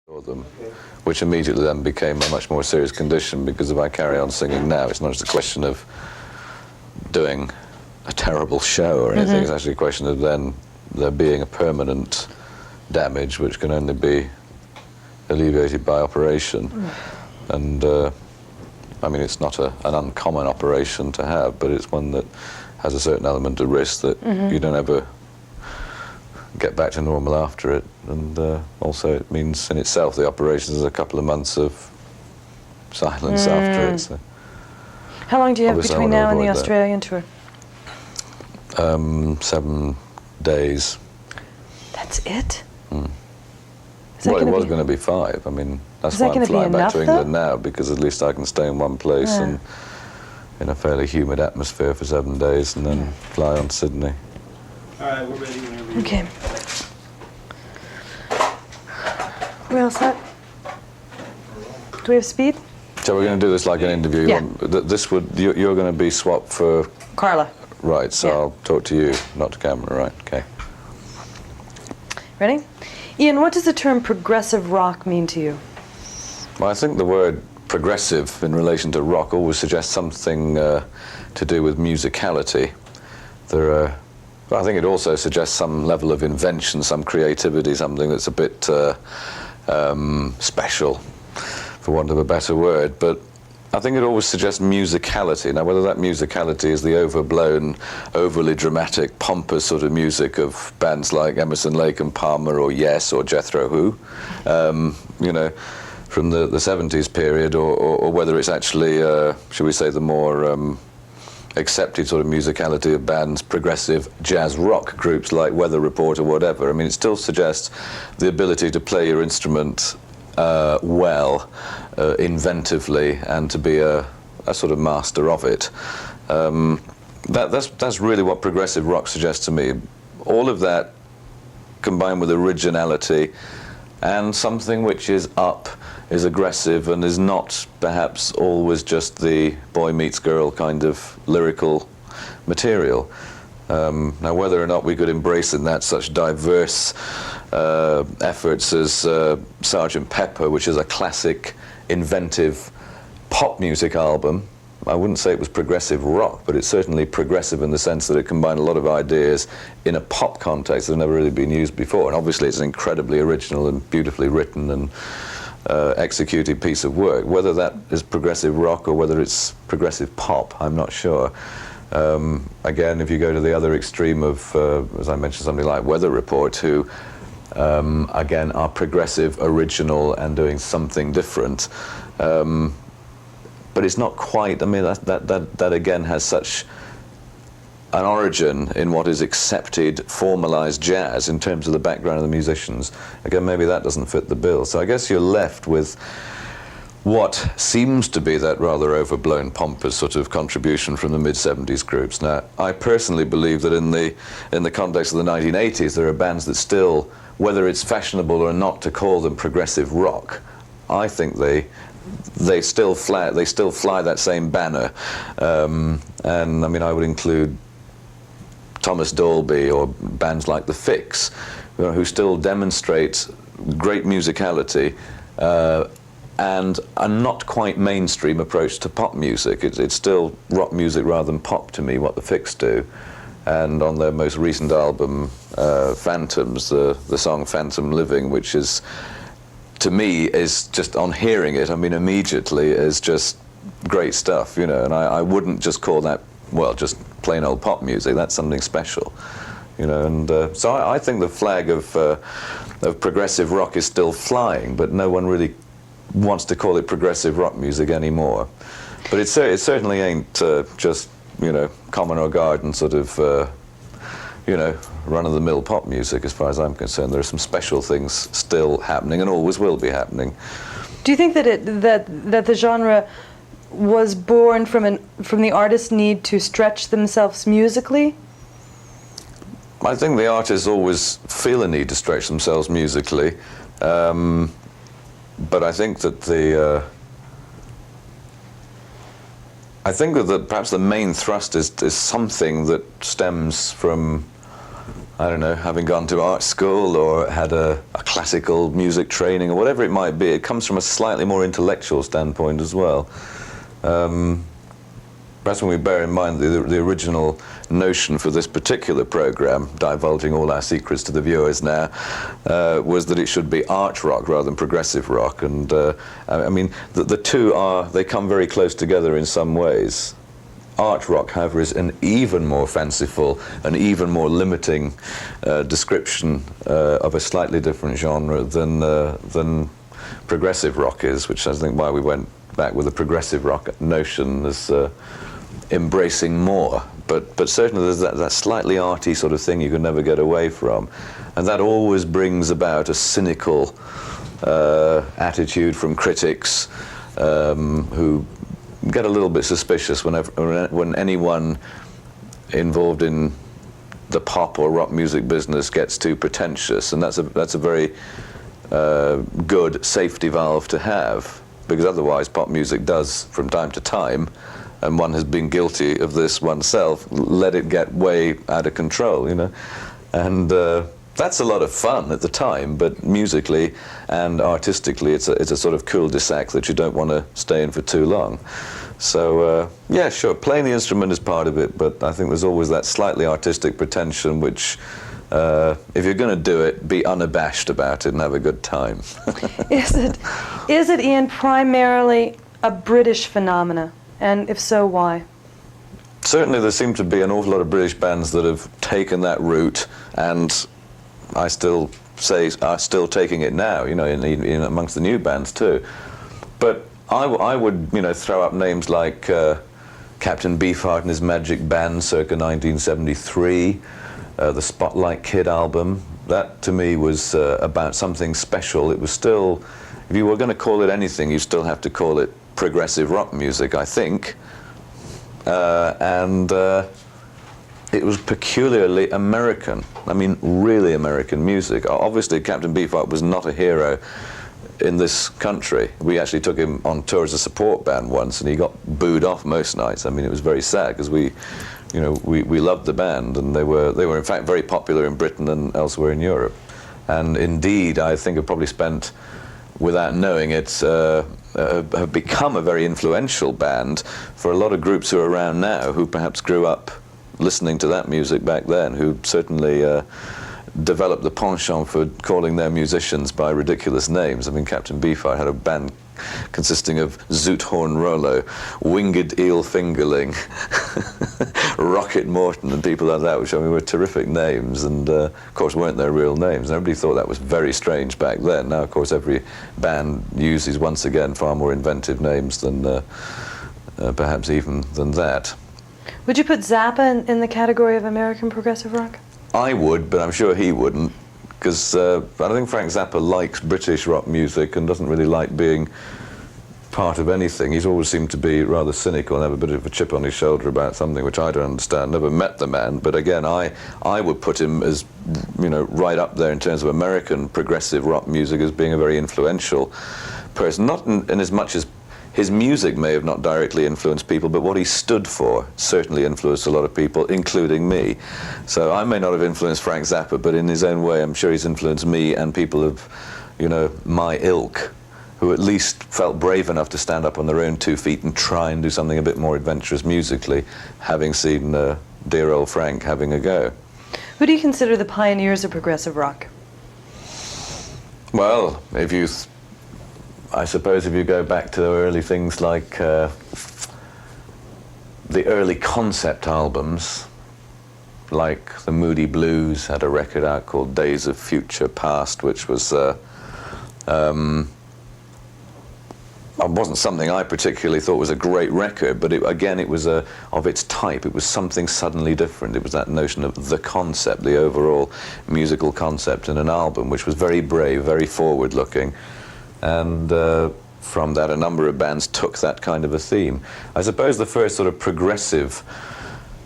them, which immediately then became a much more serious condition, because if I carry on singing now, it's not just a question of doing a terrible show or anything, it's actually a question of then there being a permanent damage which can only be alleviated by operation. And I mean, it's not an uncommon operation to have, but it's one that has a certain element of risk that you don't ever get back to normal after it. And also it means in itself the operation is a couple of months of silence after it. So how long do you have between now and the Australian tour? 7 days. That's it? Well, it was going to be 5. I mean, that's why I'm flying back to England now, because at least I can stay in one place and in a fairly humid atmosphere for 7 days, and then fly on to Sydney. All right, we're ready whenever you're Okay. We're all set? Do we have speed? So we're going to do this like an interview. Yeah. This would you're going to be swapped for Carla. Right. So I'll talk to you, not to camera. Right. Okay. Ready? Ian, what does the term progressive rock mean to you? Well, I think the word progressive in relation to rock always suggests something to do with musicality. I think it also suggests some level of invention, some creativity, something that's a bit special, for want of a better word. But I think it always suggests musicality. Now, whether that musicality is the overblown, overly dramatic, pompous sort of music of bands like Emerson, Lake and Palmer, or Yes, or Jethro Tull, you know, from the 70s period, or whether it's actually, shall we say, the more accepted sort of musicality of bands, progressive jazz rock groups like Weather Report or whatever. I mean, it still suggests the ability to play your instrument well, inventively, and to be a sort of master of it. That's really what progressive rock suggests to me. All of that combined with originality and something which is up, is aggressive, and is not perhaps always just the boy meets girl kind of lyrical material. Now, whether or not we could embrace in that such diverse efforts as Sgt. Pepper, which is a classic, inventive pop music album, I wouldn't say it was progressive rock, but it's certainly progressive in the sense that it combined a lot of ideas in a pop context that have never really been used before. And obviously it's an incredibly original and beautifully written and executed piece of work. Whether that is progressive rock or whether it's progressive pop, I'm not sure. Again, if you go to the other extreme of, as I mentioned, something like Weather Report, who again are progressive, original, and doing something different. But it's not quite, I mean, that again has such an origin in what is accepted, formalized jazz in terms of the background of the musicians. Again, maybe that doesn't fit the bill. So I guess you're left with what seems to be that rather overblown, pompous sort of contribution from the mid-70s groups. Now, I personally believe that in the context of the 1980s, there are bands that still, whether it's fashionable or not to call them progressive rock, I think they still fly that same banner. And I mean, I would include Thomas Dolby or bands like The Fix, who still demonstrate great musicality and a not quite mainstream approach to pop music. It's still rock music rather than pop to me, what The Fix do. And on their most recent album, Phantoms, the song Phantom Living, which is, to me, is just, on hearing it, I mean, immediately is just great stuff, you know, and I wouldn't just call that, well, just plain old pop music. That's something special, you know, and so I think the flag of progressive rock is still flying, but no one really wants to call it progressive rock music anymore. But it certainly ain't just, you know, common or garden sort of, you know, run-of-the-mill pop music, as far as I'm concerned. There are some special things still happening and always will be happening. Do you think that the genre was born from the artist's need to stretch themselves musically? I think the artists always feel a need to stretch themselves musically, but I think that perhaps the main thrust is something that stems from I don't know, having gone to art school or had a classical music training or whatever it might be. It comes from a slightly more intellectual standpoint as well. Perhaps when we bear in mind the original notion for this particular program, divulging all our secrets to the viewers now, was that it should be art rock rather than progressive rock. And I mean, the two they come very close together in some ways. Art rock, however, is an even more fanciful and even more limiting description of a slightly different genre than progressive rock is, which I think why we went back with the progressive rock notion as embracing more. But certainly there's that slightly arty sort of thing you can never get away from, and that always brings about a cynical attitude from critics who get a little bit suspicious when anyone involved in the pop or rock music business gets too pretentious, and that's a very good safety valve to have, because otherwise pop music does from time to time, and one has been guilty of this oneself, let it get way out of control, you know, and that's a lot of fun at the time, but musically and artistically it's a sort of cul-de-sac that you don't want to stay in for too long. So yeah, sure, playing the instrument is part of it, but I think there's always that slightly artistic pretension which, if you're going to do it, be unabashed about it and have a good time. Is it, Ian, primarily a British phenomena? And if so, why? Certainly there seem to be an awful lot of British bands that have taken that route, and I still say are still taking it now, you know, in amongst the new bands too. But I would, you know, throw up names like Captain Beefheart and his Magic Band circa 1973, the Spotlight Kid album. That to me was about something special. It was still, if you were going to call it anything, you still have to call it progressive rock music, I think. And it was peculiarly American. I mean, really American music. Obviously, Captain Beefheart was not a hero in this country. We actually took him on tour as a support band once, and he got booed off most nights. I mean, it was very sad because we loved the band, and they were in fact very popular in Britain and elsewhere in Europe. And indeed, I think I've probably spent, without knowing it, have become a very influential band for a lot of groups who are around now who perhaps grew up listening to that music back then, who certainly developed the penchant for calling their musicians by ridiculous names. I mean, Captain Beefheart had a band consisting of Zoot Horn Rollo, Winged Eel Fingerling, Rocket Morton, and people like that, which I mean were terrific names, and of course weren't their real names. Everybody thought that was very strange back then. Now, of course, every band uses once again far more inventive names than perhaps even than that. Would you put Zappa in the category of American progressive rock? I would, but I'm sure he wouldn't, because I don't think Frank Zappa likes British rock music and doesn't really like being part of anything. He's always seemed to be rather cynical and have a bit of a chip on his shoulder about something which I don't understand. Never met the man, but again, I would put him as, you know, right up there in terms of American progressive rock music as being a very influential person. Not in as much as his music may have not directly influenced people, but what he stood for certainly influenced a lot of people, including me. So I may not have influenced Frank Zappa, but in his own way, I'm sure he's influenced me and people of, you know, my ilk, who at least felt brave enough to stand up on their own 2 feet and try and do something a bit more adventurous musically, having seen dear old Frank having a go. Who do you consider the pioneers of progressive rock? Well, I suppose if you go back to early things like the early concept albums, like the Moody Blues had a record out called Days of Future Past, which was wasn't something I particularly thought was a great record, but it was of its type. It was something suddenly different. It was that notion of the concept, the overall musical concept in an album, which was very brave, very forward-looking. And from that, a number of bands took that kind of a theme. I suppose the first sort of progressive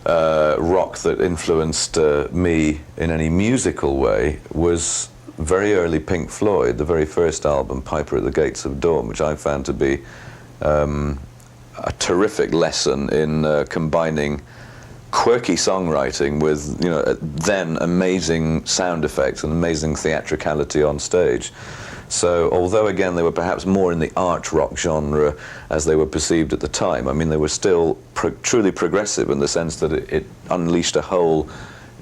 rock that influenced me in any musical way was very early Pink Floyd, the very first album, Piper at the Gates of Dawn, which I found to be a terrific lesson in combining quirky songwriting with, you know, then amazing sound effects and amazing theatricality on stage. So although again they were perhaps more in the art rock genre as they were perceived at the time, I mean they were still truly progressive in the sense that it unleashed a whole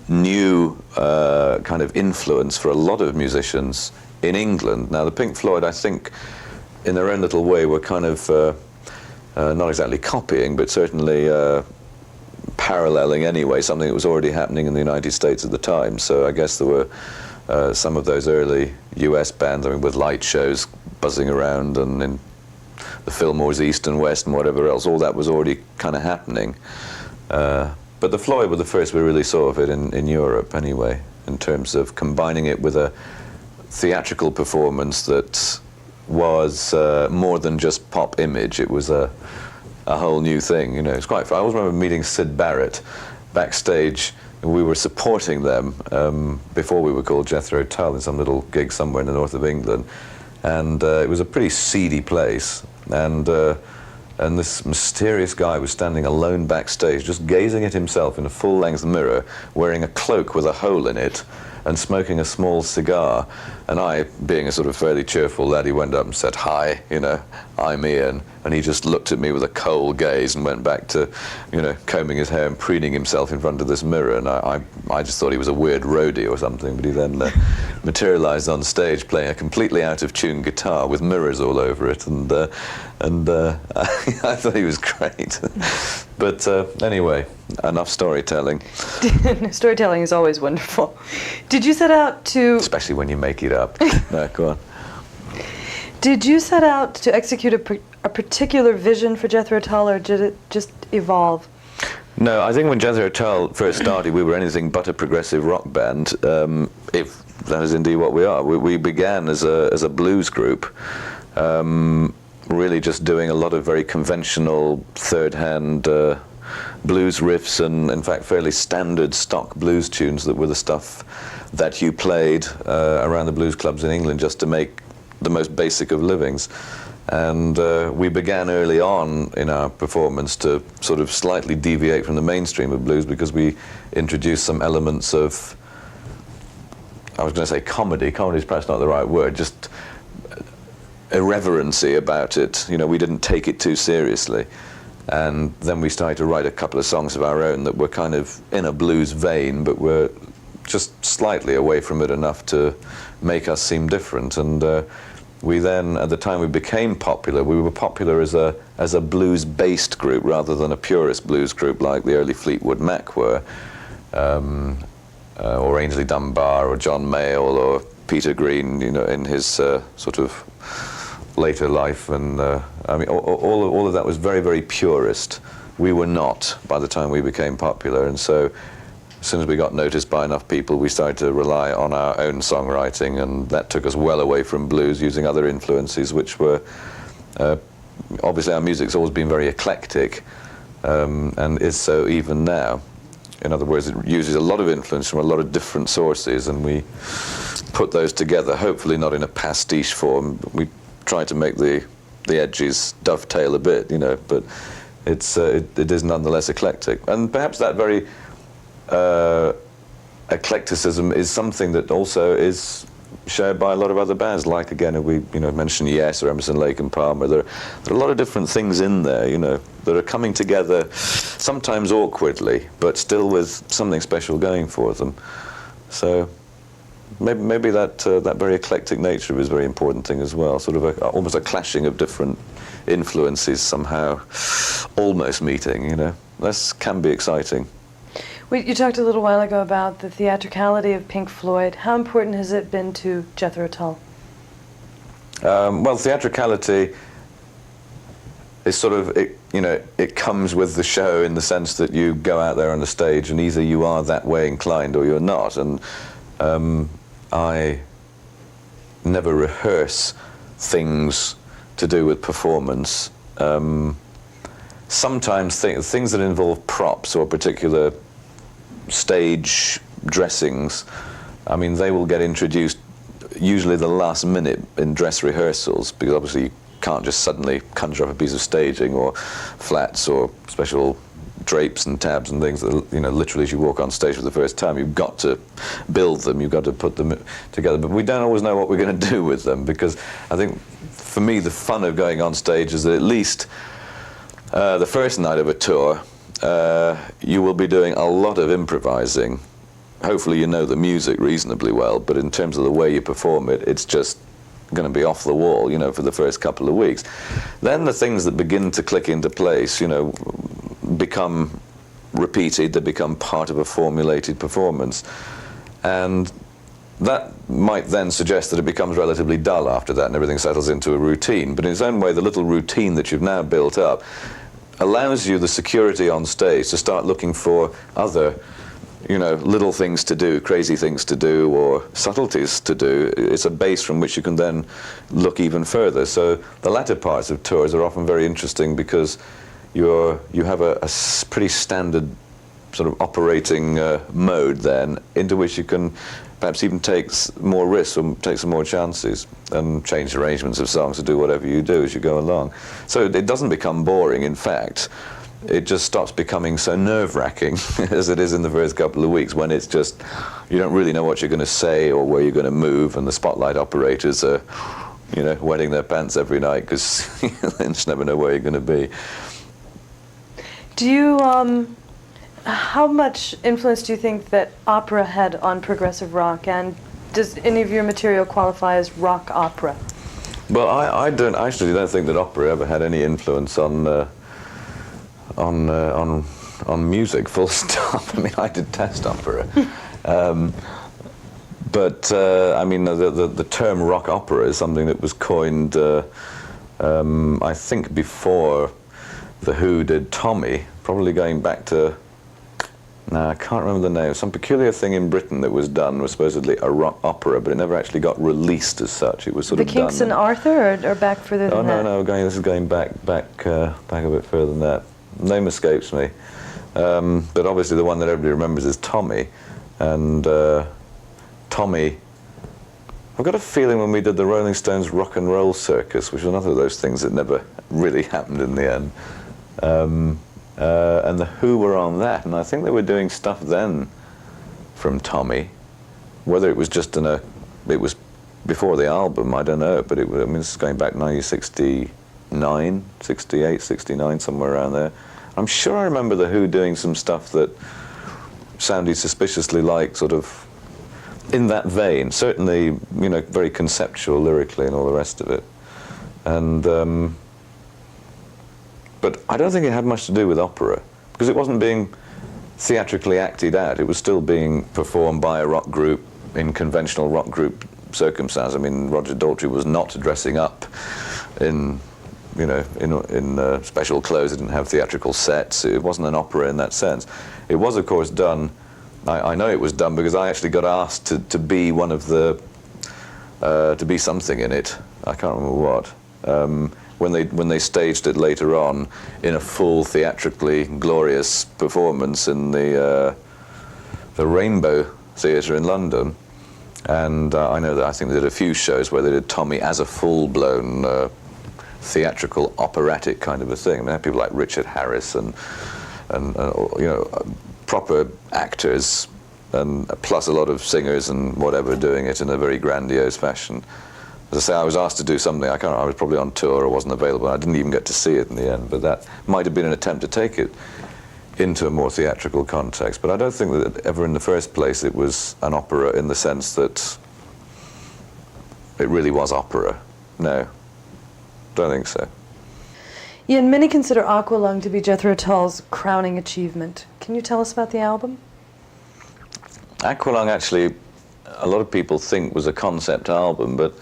new kind of influence for a lot of musicians in England. Now the Pink Floyd, I think, in their own little way were kind of not exactly copying, but certainly paralleling anyway, something that was already happening in the United States at the time. So I guess there were some of those early US bands, I mean, with light shows buzzing around and in the Fillmore's East and West and whatever else, all that was already kind of happening. But the Floyd were the first we really saw of it in Europe anyway, in terms of combining it with a theatrical performance that was more than just pop image. It was a whole new thing, you know. It's quite fun. I always remember meeting Syd Barrett backstage. We were supporting them before we were called Jethro Tull in some little gig somewhere in the north of England, and it was a pretty seedy place, and this mysterious guy was standing alone backstage, just gazing at himself in a full-length mirror, wearing a cloak with a hole in it, and smoking a small cigar. And I, being a sort of fairly cheerful lad, he went up and said, "Hi, you know, I'm Ian." And he just looked at me with a cold gaze and went back to, you know, combing his hair and preening himself in front of this mirror. And I just thought he was a weird roadie or something, but he then materialized on stage playing a completely out-of-tune guitar with mirrors all over it, and I thought he was great. But anyway, enough storytelling. Storytelling is always wonderful. Did you set out to... Especially when you make it up. No, go on. Did you set out to execute a particular vision for Jethro Tull, or did it just evolve? No, I think when Jethro Tull first started, we were anything but a progressive rock band, if that is indeed what we are. We began as a blues group, really just doing a lot of very conventional third-hand blues riffs and, in fact, fairly standard stock blues tunes that were the stuff that you played around the blues clubs in England just to make the most basic of livings. And we began early on in our performance to sort of slightly deviate from the mainstream of blues because we introduced some elements of, I was going to say comedy. Comedy is perhaps not the right word, just irreverency about it. You know, we didn't take it too seriously. And then we started to write a couple of songs of our own that were kind of in a blues vein, but were just slightly away from it enough to make us seem different. And we then, at the time we became popular, we were popular as a blues-based group rather than a purist blues group like the early Fleetwood Mac were, or Ainsley Dunbar, or John Mayall, or Peter Green, you know, in his sort of later life. And I mean, all of that was very, very purist. We were not by the time we became popular, and so as soon as we got noticed by enough people, we started to rely on our own songwriting, and that took us well away from blues, using other influences, which were obviously our music's always been very eclectic, and is so even now. In other words, it uses a lot of influence from a lot of different sources, and we put those together, hopefully not in a pastiche form. We try to make the edges dovetail a bit, you know, but it is nonetheless eclectic. And perhaps that very eclecticism is something that also is shared by a lot of other bands, like, again, we mentioned Yes or Emerson, Lake and Palmer. There are a lot of different things in there, you know, that are coming together, sometimes awkwardly, but still with something special going for them. So maybe that very eclectic nature is a very important thing as well, sort of almost a clashing of different influences somehow almost meeting, you know. This can be exciting. You talked a little while ago about the theatricality of Pink Floyd. How important has it been to Jethro Tull? Well, theatricality is sort of, it comes with the show in the sense that you go out there on the stage and either you are that way inclined or you're not. And I never rehearse things to do with performance. Sometimes things that involve props or particular stage dressings, I mean, they will get introduced usually the last minute in dress rehearsals, because obviously you can't just suddenly conjure up a piece of staging or flats or special drapes and tabs and things that, literally as you walk on stage for the first time, you've got to build them, you've got to put them together. But we don't always know what we're going to do with them, because I think, for me, the fun of going on stage is that at least the first night of a tour, you will be doing a lot of improvising. Hopefully you know the music reasonably well, but in terms of the way you perform it, it's just going to be off the wall, for the first couple of weeks. Then the things that begin to click into place, become repeated, they become part of a formulated performance. And that might then suggest that it becomes relatively dull after that and everything settles into a routine. But in its own way, the little routine that you've now built up allows you the security on stage to start looking for other little things to do, crazy things to do, or subtleties to do. It's a base from which you can then look even further. So the latter parts of tours are often very interesting because you have a pretty standard sort of operating mode then, into which you can perhaps even take more risks or take some more chances and change arrangements of songs to do whatever you do as you go along. So it doesn't become boring, in fact. It just stops becoming so nerve-wracking as it is in the first couple of weeks, when it's just, you don't really know what you're going to say or where you're going to move, and the spotlight operators are, wetting their pants every night because they just never know where you're going to be. Do you, how much influence do you think that opera had on progressive rock, and does any of your material qualify as rock opera? Well, I actually don't think that opera ever had any influence on music, full stop. I mean, I detest opera. But I mean, the term rock opera is something that was coined, I think, before The Who did Tommy, probably going back to, I can't remember the name. Some peculiar thing in Britain that was done was supposedly a rock opera, but it never actually got released as such. It was sort of done. The Kinks and Arthur, or back further than that? No, this is going back a bit further than that. Name escapes me, but obviously the one that everybody remembers is Tommy. And Tommy, I've got a feeling when we did the Rolling Stones Rock and Roll Circus, which was another of those things that never really happened in the end, and the Who were on that, and I think they were doing stuff then from Tommy. Whether it was just it was before the album, I don't know, but I mean, this is going back 1969, 68, 69, somewhere around there. I'm sure I remember The Who doing some stuff that sounded suspiciously like, sort of, in that vein. Certainly, very conceptual lyrically and all the rest of it. And, but I don't think it had much to do with opera, because it wasn't being theatrically acted out. It was still being performed by a rock group in conventional rock group circumstances. I mean, Roger Daltrey was not dressing up in special clothes. It didn't have theatrical sets. It wasn't an opera in that sense. It was, of course, done. I know it was done because I actually got asked to be one of the to be something in it. I can't remember what. When they staged it later on in a full theatrically glorious performance in the Rainbow Theatre in London, and I know that I think they did a few shows where they did Tommy as a full-blown theatrical operatic kind of a thing. I mean, they had people like Richard Harris and proper actors, and plus a lot of singers and whatever doing it in a very grandiose fashion. As I say, I was asked to do something. I was probably on tour or wasn't available. I didn't even get to see it in the end, but that might have been an attempt to take it into a more theatrical context. But I don't think that ever in the first place it was an opera in the sense that it really was opera. No, don't think so. Ian, many consider Aqualung to be Jethro Tull's crowning achievement. Can you tell us about the album? Aqualung, actually, a lot of people think was a concept album, but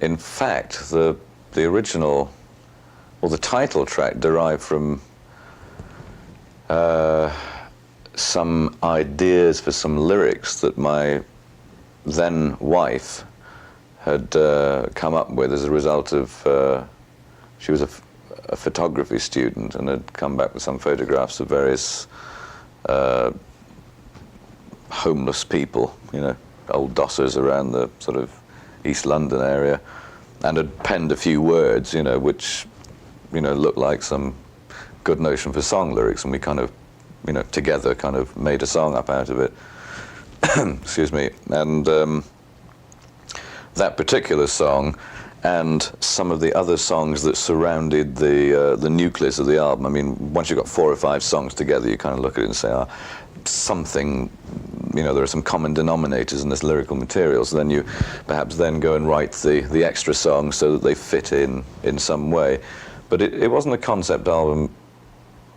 in fact, the original, or the title track, derived from some ideas for some lyrics that my then wife had come up with as a result of, she was a photography student and had come back with some photographs of various homeless people, old dossers around the sort of East London area, and had penned a few words, which, looked like some good notion for song lyrics, and we kind of, together kind of made a song up out of it. Excuse me. And that particular song and some of the other songs that surrounded the nucleus of the album. I mean, once you've got 4 or 5 songs together, you kind of look at it and say, something, there are some common denominators in this lyrical material, so then you perhaps then go and write the extra songs so that they fit in some way. But it wasn't a concept album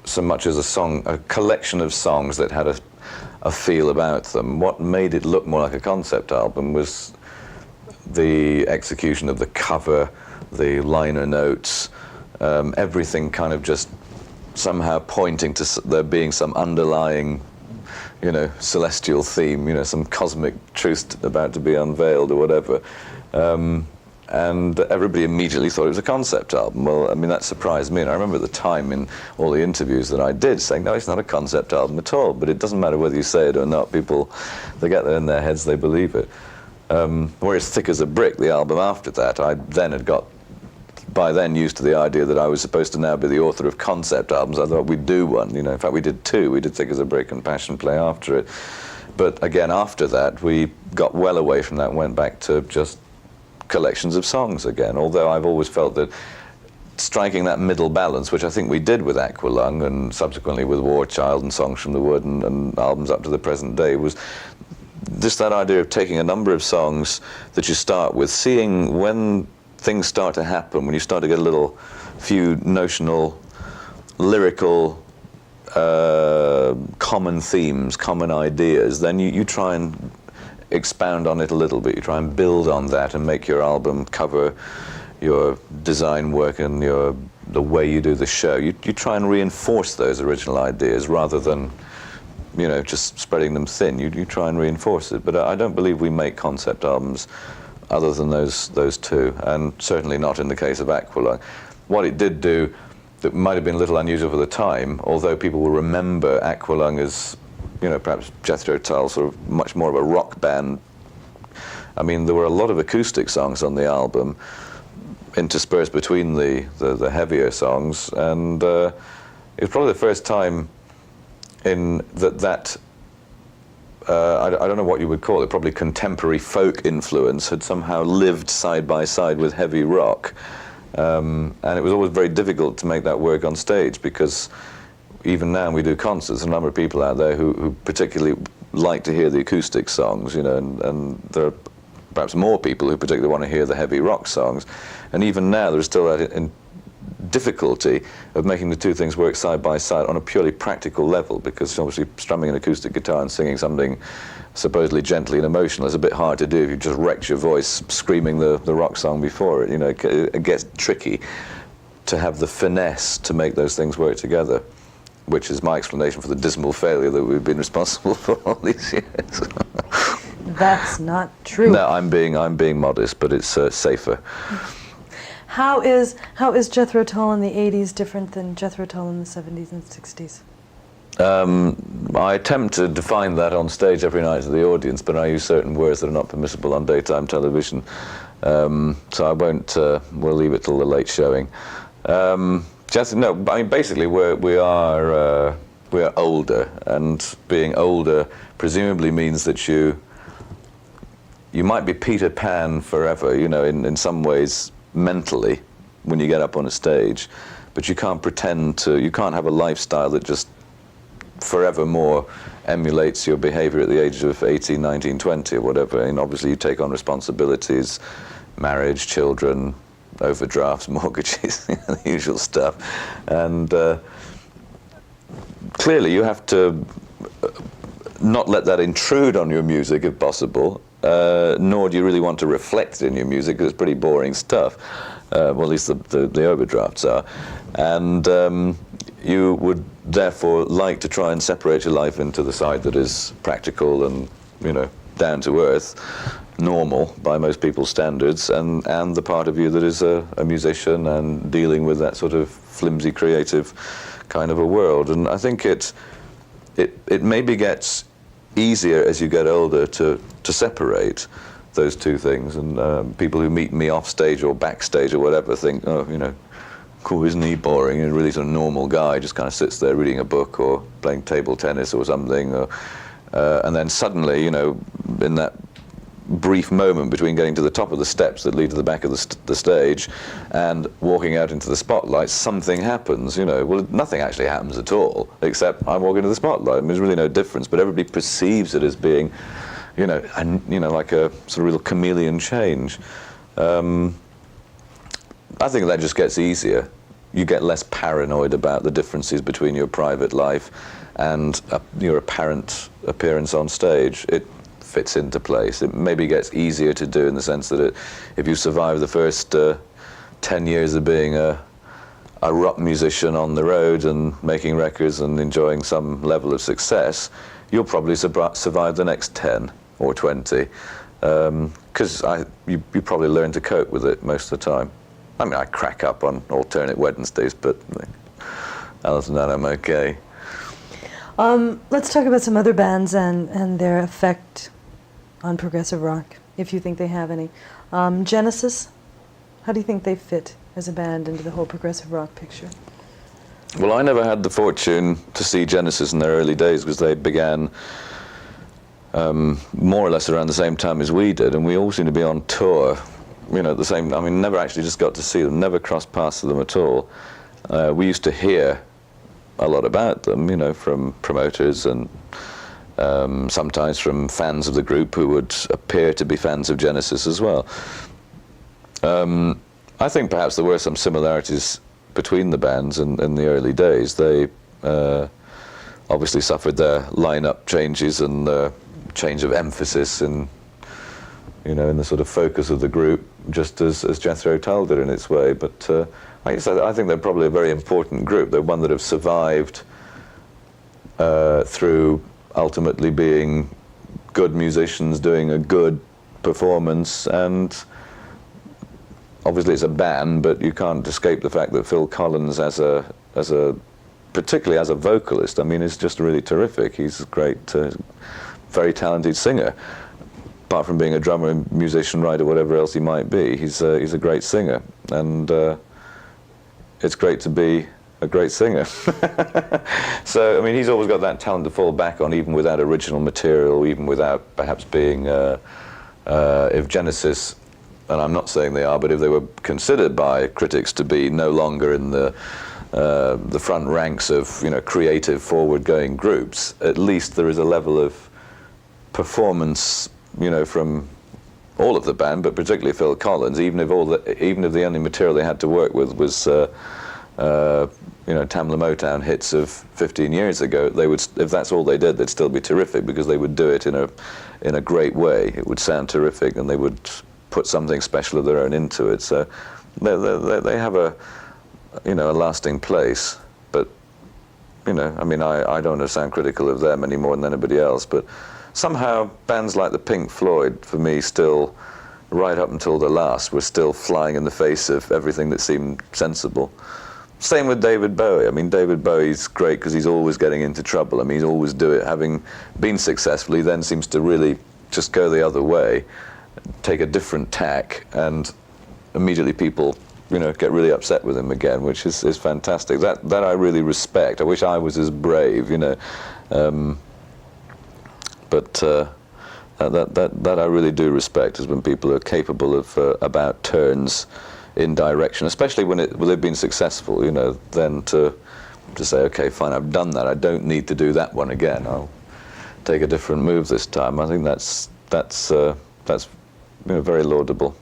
so much as a collection of songs that had a feel about them. What made it look more like a concept album was the execution of the cover, the liner notes, everything kind of just somehow pointing to there being some underlying, celestial theme, some cosmic truth about to be unveiled or whatever. And everybody immediately thought it was a concept album. Well, I mean, that surprised me, and I remember at the time in all the interviews that I did saying, no, it's not a concept album at all, but it doesn't matter whether you say it or not, people, they get that in their heads, they believe it. Whereas Thick as a Brick, the album after that, I then had got, by then, used to the idea that I was supposed to now be the author of concept albums. I thought we'd do one, in fact we did 2, we did Thick as a Brick and Passion Play after it. But again, after that, we got well away from that and went back to just collections of songs again, although I've always felt that striking that middle balance, which I think we did with Aqualung and subsequently with War Child and Songs from the Wood and albums up to the present day, was just that idea of taking a number of songs that you start with, seeing when things start to happen, when you start to get a few notional, lyrical, common themes, common ideas, then you try and expound on it a little bit. You try and build on that and make your album cover your design work and the way you do the show. You try and reinforce those original ideas rather than just spreading them thin. You try and reinforce it. But I don't believe we make concept albums other than those 2, and certainly not in the case of Aqualung. What it did do that might have been a little unusual for the time, although people will remember Aqualung as perhaps Jethro Tull, sort of much more of a rock band. I mean, there were a lot of acoustic songs on the album, interspersed between the heavier songs, and it was probably the first time in that I don't know what you would call it, probably contemporary folk influence had somehow lived side by side with heavy rock, and it was always very difficult to make that work on stage, because even now we do concerts, a number of people out there who particularly like to hear the acoustic songs, and there are perhaps more people who particularly want to hear the heavy rock songs. And even now there's still that difficulty of making the 2 things work side by side on a purely practical level, because obviously strumming an acoustic guitar and singing something supposedly gently and emotional is a bit hard to do if you just wrecked your voice screaming the rock song before it. It gets tricky to have the finesse to make those things work together, which is my explanation for the dismal failure that we've been responsible for all these years. That's not true. No, I'm being modest, but it's safer. How is Jethro Tull in the 80s different than Jethro Tull in the 70s and 60s? I attempt to define that on stage every night to the audience, but I use certain words that are not permissible on daytime television. So I won't. We'll leave it till the late showing. No, I mean, basically we are older, and being older presumably means that you might be Peter Pan forever, in some ways mentally when you get up on a stage, but you can't you can't have a lifestyle that just forevermore emulates your behavior at the age of 18, 19, 20 or whatever. And obviously you take on responsibilities, marriage, children, overdrafts, mortgages, the usual stuff. And clearly you have to not let that intrude on your music if possible, nor do you really want to reflect it in your music, because it's pretty boring stuff. Well, at least the overdrafts are. And you would therefore like to try and separate your life into the side that is practical and, down to earth, normal by most people's standards, and the part of you that is a musician and dealing with that sort of flimsy creative kind of a world. And I think it maybe gets easier as you get older to separate those 2 things, and people who meet me off stage or backstage or whatever think, cool, isn't he boring? A really sort of normal guy, just kind of sits there reading a book or playing table tennis or something. And then suddenly, you know, in that brief moment between getting to the top of the steps that lead to the back of the stage and walking out into the spotlight, something happens, you know. Well, nothing actually happens at all, except I walk into the spotlight. I mean, there's really no difference, but everybody perceives it as being, you know, like a sort of real chameleon change. I think that just gets easier. You get less paranoid about the differences between your private life and your apparent appearance on stage. It fits into place. It maybe gets easier to do in the sense that if you survive the first 10 years of being a rock musician on the road and making records and enjoying some level of success, you'll probably survive the next 10 or 20, because you probably learn to cope with it most of the time. I mean, I crack up on alternate Wednesdays, but other than that, I'm okay. Let's talk about some other bands and their effect on progressive rock, if you think they have any. Genesis, how do you think they fit as a band into the whole progressive rock picture? Well, I never had the fortune to see Genesis in their early days because they began more or less around the same time as we did, and we all seemed to be on tour, you know, at the same. I mean, never actually just got to see them, never crossed paths with them at all. We used to hear a lot about them, you know, from promoters and sometimes from fans of the group who would appear to be fans of Genesis as well. I think perhaps there were some similarities between the bands in the early days. They obviously suffered their lineup changes and change of emphasis in, you know, in the sort of focus of the group, just as Jethro Tull did in its way. But I think they're probably a very important group. They're one that have survived through ultimately being good musicians, doing a good performance, and obviously it's a band, but you can't escape the fact that Phil Collins, particularly as a vocalist, I mean, is just really terrific. He's a great, very talented singer. Apart from being a drummer, musician, writer, whatever else he might be, he's a great singer, and it's great to be a great singer. So, I mean, he's always got that talent to fall back on, even without original material, even without perhaps being, if Genesis, and I'm not saying they are, but if they were considered by critics to be no longer in the front ranks of, you know, creative, forward-going groups, at least there is a level of performance, you know, from all of the band, but particularly Phil Collins. Even if the only material they had to work with was, you know, Tamla Motown hits of 15 years ago, they would, if that's all they did, they'd still be terrific because they would do it in a great way. It would sound terrific, and they would put something special of their own into it. So they have a, you know, a lasting place. But, you know, I mean, I don't want to sound critical of them any more than anybody else, but somehow bands like the Pink Floyd, for me, still, right up until the last, were still flying in the face of everything that seemed sensible. Same with David Bowie. I mean, David Bowie's great because he's always getting into trouble. I mean, he's always do it. Having been successful, he then seems to really just go the other way, take a different tack, and immediately people, you know, get really upset with him again, which is fantastic. That I really respect. I wish I was as brave, you know. But that I really do respect, is when people are capable of about turns in direction, especially when they've been successful, you know, then to say, okay, fine, I've done that, I don't need to do that one again, I'll take a different move this time. I think that's you know, very laudable.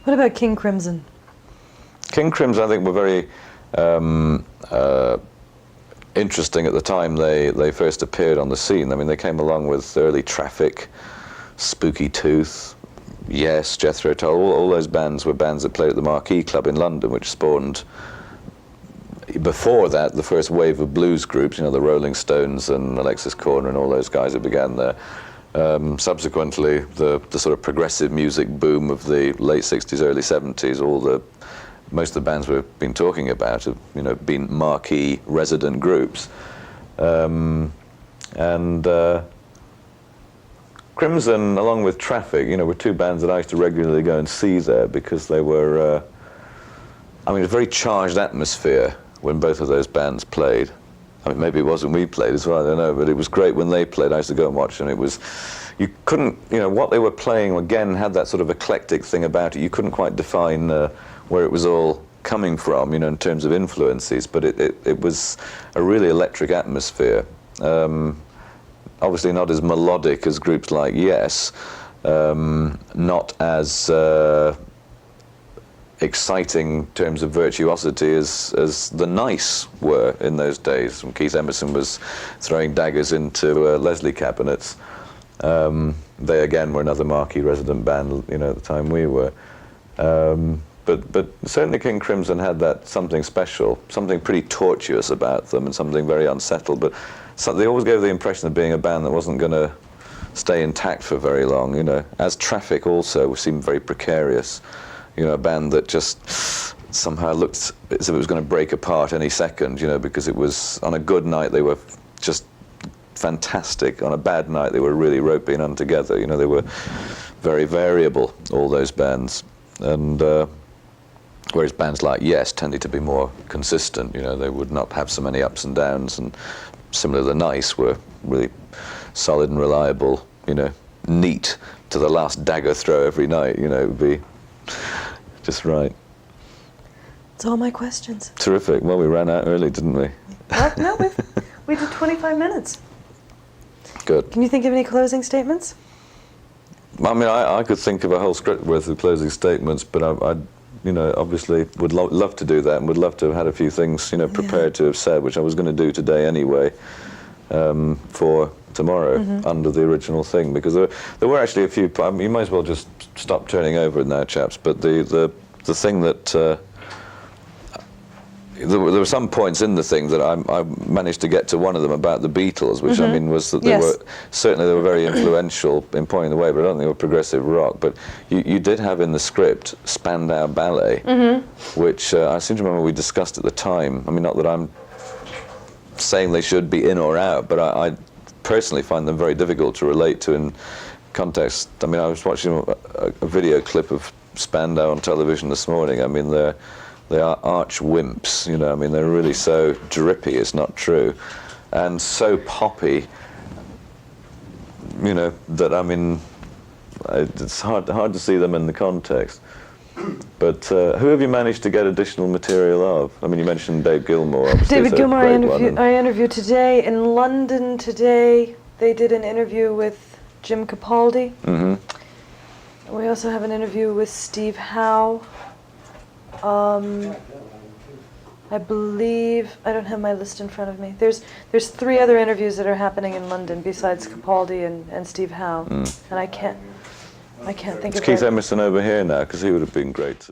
What about King Crimson? King Crimson, I think, were very interesting at the time they first appeared on the scene. I mean, they came along with early Traffic, Spooky Tooth, Yes, Jethro Tull. All those bands were bands that played at the Marquee Club in London, which spawned, before that, the first wave of blues groups, you know, the Rolling Stones and Alexis Korner and all those guys that began there. Subsequently, the sort of progressive music boom of the late 60s, early 70s, most of the bands we've been talking about have, you know, been marquee resident groups. Crimson, along with Traffic, you know, were two bands that I used to regularly go and see there because they were I mean, a very charged atmosphere when both of those bands played. I mean, maybe it wasn't we played as well, I don't know, but it was great when they played. I used to go and watch, and it was, you couldn't, you know, what they were playing, again, had that sort of eclectic thing about it. You couldn't quite define where it was all coming from, you know, in terms of influences, but it was a really electric atmosphere. Obviously not as melodic as groups like Yes, not as exciting in terms of virtuosity as the Nice were in those days, when Keith Emerson was throwing daggers into Leslie cabinets. They again were another marquee resident band, you know, at the time we were. But certainly King Crimson had that something special, something pretty tortuous about them, and something very unsettled. But they always gave the impression of being a band that wasn't going to stay intact for very long. You know, as Traffic also seemed very precarious. You know, a band that just somehow looked as if it was going to break apart any second. You know, because it was, on a good night they were just fantastic. On a bad night they were really ropey and untogether. You know, they were very variable, all those bands. And whereas bands like Yes tended to be more consistent. You know, they would not have so many ups and downs. And similarly, the Nice were really solid and reliable. You know, neat to the last dagger throw every night. You know, it would be just right. That's all my questions. Terrific. Well, we ran out early, didn't we? What? No, we did 25 minutes. Good. Can you think of any closing statements? I mean, I could think of a whole script worth of closing statements, but I you know, obviously would love to do that, and would love to have had a few things, you know, prepared to have said, which I was going to do today anyway, for tomorrow, under the original thing, because there were actually a few. I mean, you might as well just stop turning over now, chaps. But the thing that there were some points in the thing that I managed to get to one of them about the Beatles, which I mean was that they were certainly very influential in pointing the way, but I don't think they were progressive rock. But you did have in the script Spandau Ballet, which I seem to remember we discussed at the time. I mean, not that I'm saying they should be in or out, but I personally find them very difficult to relate to in context. I mean, I was watching a video clip of Spandau on television this morning. I mean, they are arch wimps, you know. I mean, they're really so drippy, it's not true, and so poppy, you know, that, I mean, it's hard to see them in the context. But who have you managed to get additional material of? I mean, you mentioned Dave Gilmour. David Gilmour, I interviewed today in London today. They did an interview with Jim Capaldi. We also have an interview with Steve Howe. I believe, I don't have my list in front of me. There's 3 other interviews that are happening in London besides Capaldi and Steve Howe, and I can't think of. Keith Emerson over here now, because he would have been great.